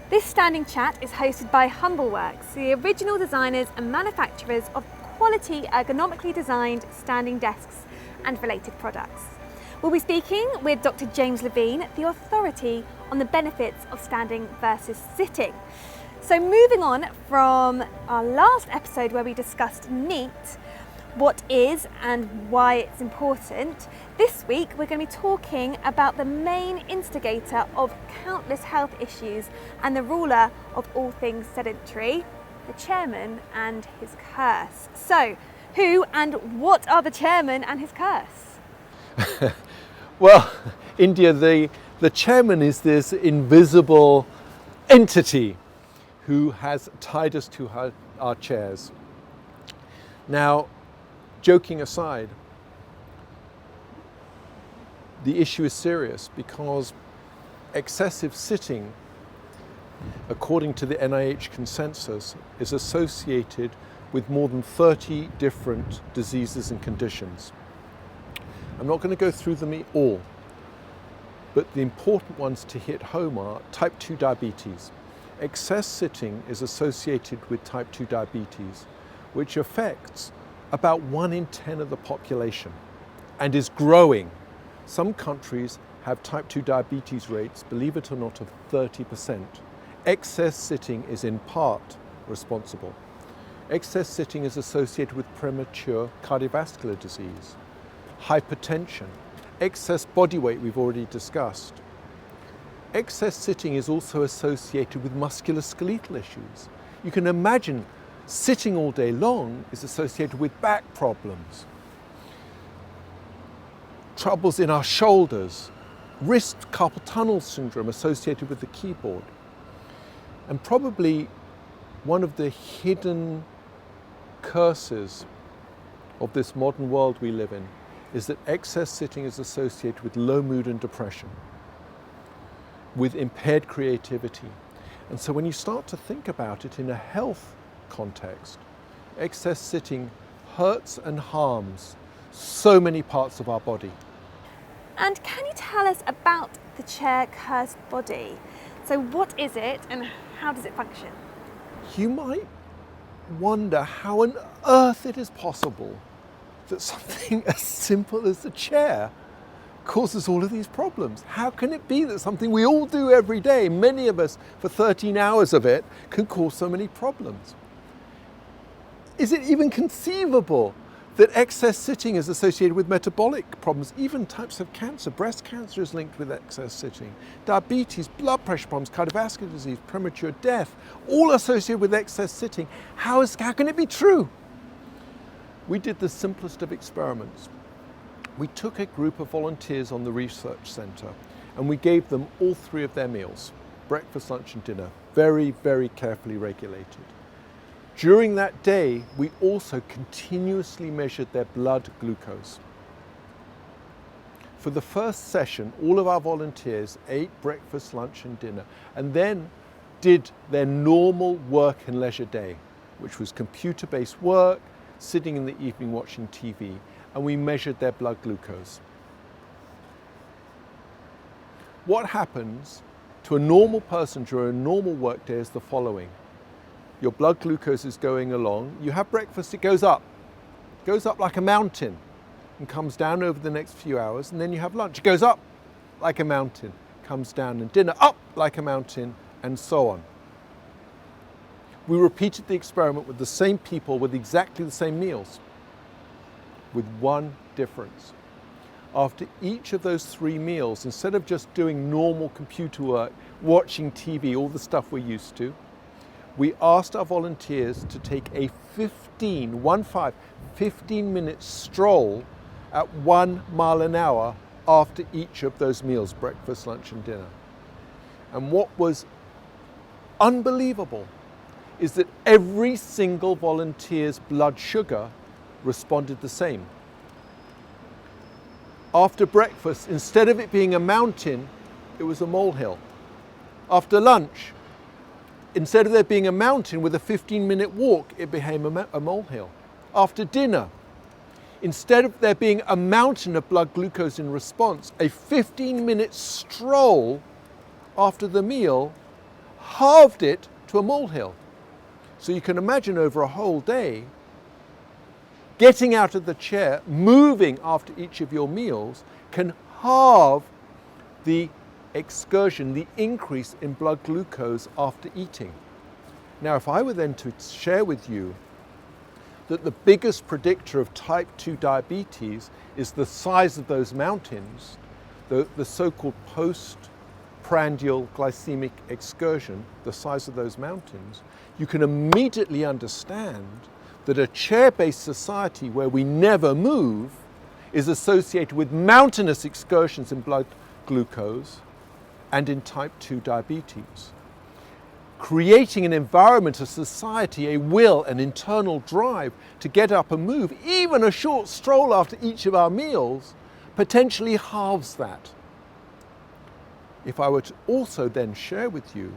This standing chat is hosted by Humbleworks, the original designers and manufacturers of quality ergonomically designed standing desks and related products. We'll be speaking with Dr James Levine, the authority on the benefits of standing versus sitting. So moving on from our last episode where we discussed NEAT, what is and why it's important, this week we're going to be talking about the main instigator of countless health issues and the ruler of all things sedentary, the chairman and his curse. So, who and what are the chairman and his curse? Well, India, the chairman is this invisible entity who has tied us to our chairs. Now, joking aside, the issue is serious because excessive sitting, according to the NIH consensus, is associated with more than 30 different diseases and conditions. I'm not going to go through them all, but the important ones to hit home are type 2 diabetes. Excess sitting is associated with type 2 diabetes, which affects about 1 in 10 of the population and is growing. Some countries have type 2 diabetes rates, believe it or not, of 30%. Excess sitting is in part responsible. Excess sitting is associated with premature cardiovascular disease, hypertension, excess body weight we've already discussed. Excess sitting is also associated with musculoskeletal issues. You can imagine sitting all day long is associated with back problems, troubles in our shoulders, wrist carpal tunnel syndrome associated with the keyboard. And probably one of the hidden curses of this modern world we live in is that excess sitting is associated with low mood and depression, with impaired creativity. And so when you start to think about it in a health context, excess sitting hurts and harms so many parts of our body. And can you tell us about the chair cursed body? So what is it and how does it function? You might wonder how on earth it is possible that something as simple as a chair causes all of these problems. How can it be that something we all do every day, many of us for 13 hours of it, can cause so many problems? Is it even conceivable that excess sitting is associated with metabolic problems, even types of cancer? Breast cancer is linked with excess sitting. Diabetes, blood pressure problems, cardiovascular disease, premature death, all associated with excess sitting. How can it be true? We did the simplest of experiments. We took a group of volunteers on the research center and we gave them all 3 of their meals, breakfast, lunch and dinner, very, very carefully regulated. During that day, we also continuously measured their blood glucose. For the first session, all of our volunteers ate breakfast, lunch and dinner, and then did their normal work and leisure day, which was computer-based work, sitting in the evening watching TV, and we measured their blood glucose. What happens to a normal person during a normal work day is the following. Your blood glucose is going along. You have breakfast, it goes up like a mountain and comes down over the next few hours. And then you have lunch, it goes up like a mountain, comes down, and dinner up like a mountain, and so on. We repeated the experiment with the same people with exactly the same meals, with one difference. After each of those 3 meals, instead of just doing normal computer work, watching TV, all the stuff we're used to, we asked our volunteers to take a 15-minute stroll at 1 mile an hour after each of those meals, breakfast, lunch and dinner. And what was unbelievable is that every single volunteer's blood sugar responded the same. After breakfast, instead of it being a mountain, it was a molehill. After lunch, instead of there being a mountain with a 15-minute walk, it became a molehill. After dinner, instead of there being a mountain of blood glucose in response, a 15-minute stroll after the meal halved it to a molehill. So you can imagine over a whole day, getting out of the chair, moving after each of your meals can halve the excursion, the increase in blood glucose after eating. Now, if I were then to share with you that the biggest predictor of type 2 diabetes is the size of those mountains, the so-called postprandial glycemic excursion, the size of those mountains, you can immediately understand that a chair-based society where we never move is associated with mountainous excursions in blood glucose and in type 2 diabetes. Creating an environment, a society, a will, an internal drive to get up and move, even a short stroll after each of our meals, potentially halves that. If I were to also then share with you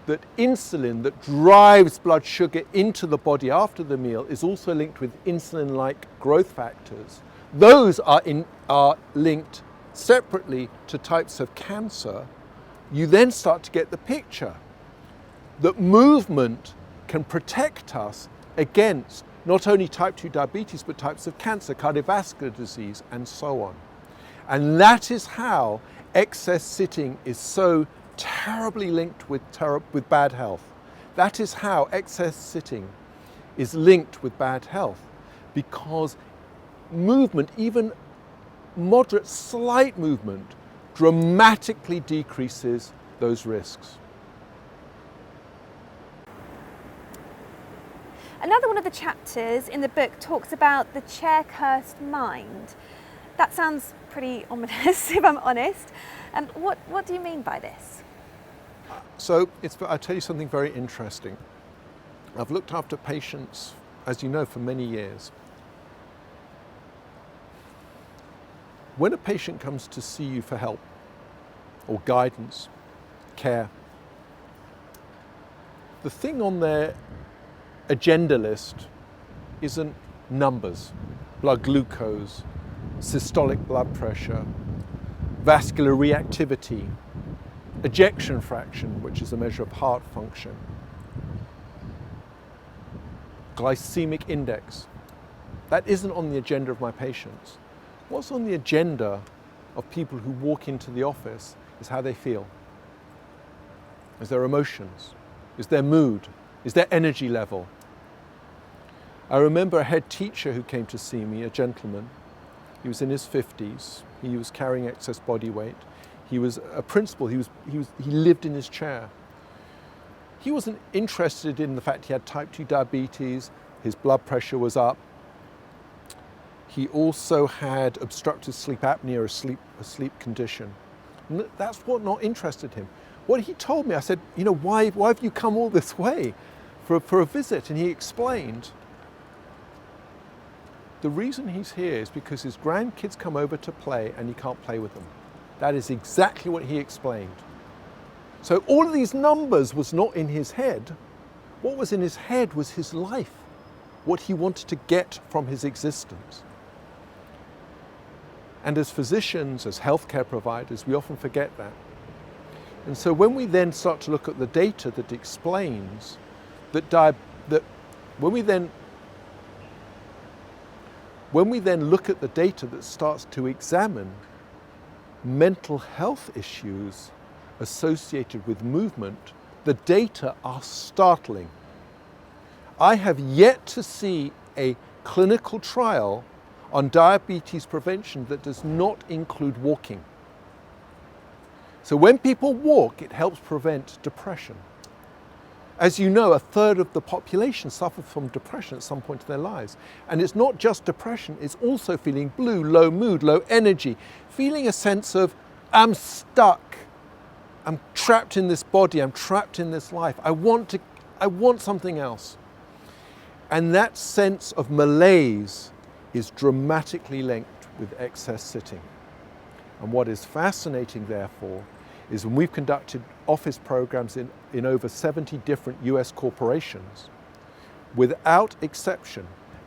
that insulin that drives blood sugar into the body after the meal is also linked with insulin-like growth factors, those are linked separately to types of cancer, you then start to get the picture that movement can protect us against not only type 2 diabetes, but types of cancer, cardiovascular disease, and so on. And that is how excess sitting is so terribly linked with bad health. That is how excess sitting is linked with bad health, because movement, even moderate, slight movement, dramatically decreases those risks. Another one of the chapters in the book talks about the chair-cursed mind. That sounds pretty ominous, if I'm honest. What do you mean by this? So I'll tell you something very interesting. I've looked after patients, as you know, for many years. When a patient comes to see you for help or guidance, care, the thing on their agenda list isn't numbers, blood glucose, systolic blood pressure, vascular reactivity, ejection fraction, which is a measure of heart function, glycemic index. That isn't on the agenda of my patients. What's on the agenda of people who walk into the office is how they feel, is their emotions, is their mood, is their energy level. I remember a head teacher who came to see me, a gentleman. He was in his 50s. He was carrying excess body weight. He was a principal. He lived in his chair. He wasn't interested in the fact he had type 2 diabetes, his blood pressure was up. He also had obstructive sleep apnea, a sleep condition. And that's what not interested him. What he told me, I said, why have you come all this way for a visit? And he explained, the reason he's here is because his grandkids come over to play and he can't play with them. That is exactly what he explained. So all of these numbers was not in his head. What was in his head was his life, what he wanted to get from his existence. And as physicians, as healthcare providers, we often forget that. And so when we then start to look at the data that explains that when we then look at the data that starts to examine mental health issues associated with movement, the data are startling. I have yet to see a clinical trial on diabetes prevention that does not include walking. So when people walk, it helps prevent depression. As you know, 1/3 of the population suffer from depression at some point in their lives. And it's not just depression, it's also feeling blue, low mood, low energy, feeling a sense of, I'm stuck, I'm trapped in this body, I'm trapped in this life, I want something else. And that sense of malaise is dramatically linked with excess sitting. And what is fascinating, therefore, is when we've conducted office programs in over 70 different US corporations, without exception,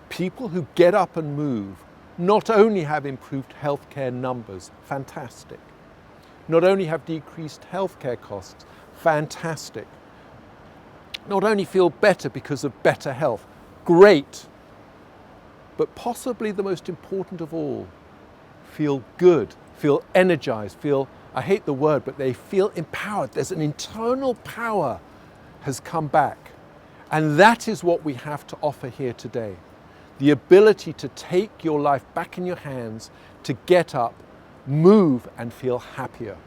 people who get up and move not only have improved healthcare numbers, fantastic, not only have decreased healthcare costs, fantastic. Not only feel better because of better health, great, but possibly the most important of all, feel good, feel energized, feel, I hate the word, but they feel empowered. There's an internal power has come back. And that is what we have to offer here today. The ability to take your life back in your hands, to get up, move, and feel happier.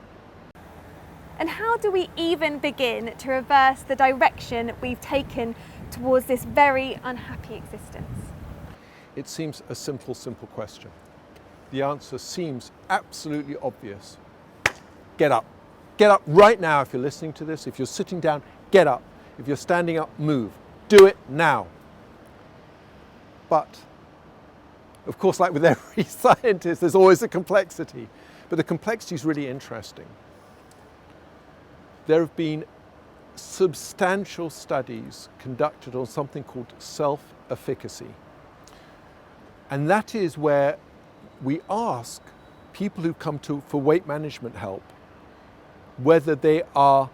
And how do we even begin to reverse the direction we've taken towards this very unhappy existence? It seems a simple question. The answer seems absolutely obvious. Get up. Get up right now if you're listening to this. If you're sitting down, get up. If you're standing up, move. Do it now. But, of course, like with every scientist, there's always a complexity. But the complexity is really interesting. There have been substantial studies conducted on something called self-efficacy. And that is where we ask people who come for weight management help whether they are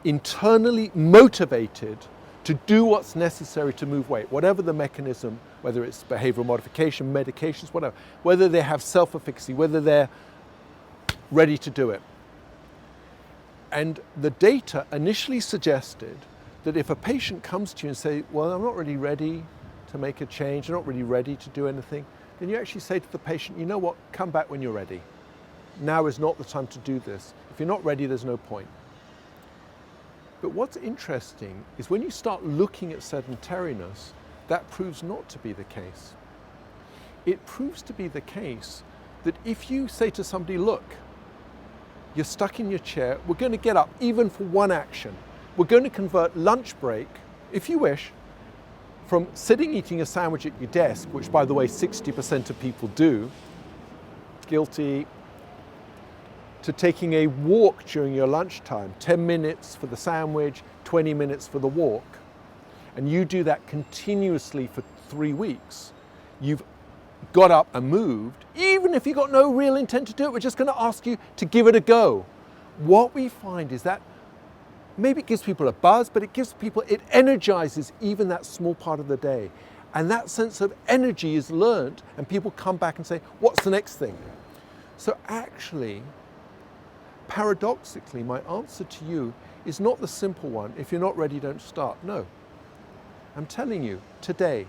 internally motivated to do what's necessary to move weight, whatever the mechanism, whether it's behavioral modification, medications, whatever, whether they have self-efficacy, whether they're ready to do it. And the data initially suggested that if a patient comes to you and say, well, I'm not really ready to make a change, I'm not really ready to do anything, then you actually say to the patient, you know what, come back when you're ready. Now is not the time to do this. If you're not ready, there's no point. But what's interesting is when you start looking at sedentariness, that proves not to be the case. It proves to be the case that if you say to somebody, look, you're stuck in your chair, we're going to get up even for one action. We're going to convert lunch break, if you wish, from sitting eating a sandwich at your desk, which by the way 60% of people do, guilty, to taking a walk during your lunchtime, 10 minutes for the sandwich, 20 minutes for the walk, and you do that continuously for 3 weeks, you've got up and moved, even if you've got no real intent to do it, we're just going to ask you to give it a go. What we find is that maybe it gives people a buzz, but it energizes even that small part of the day. And that sense of energy is learnt, and people come back and say, what's the next thing? So actually, paradoxically, my answer to you is not the simple one, if you're not ready, don't start. No. I'm telling you, today,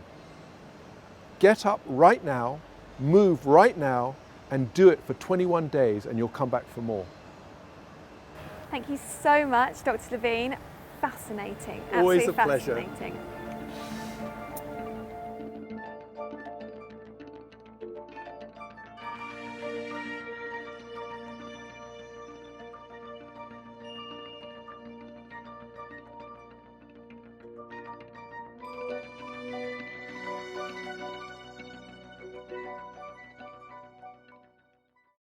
get up right now, move right now, and do it for 21 days, and you'll come back for more. Thank you so much, Dr. Levine. Fascinating. Always Absolutely a pleasure. Fascinating.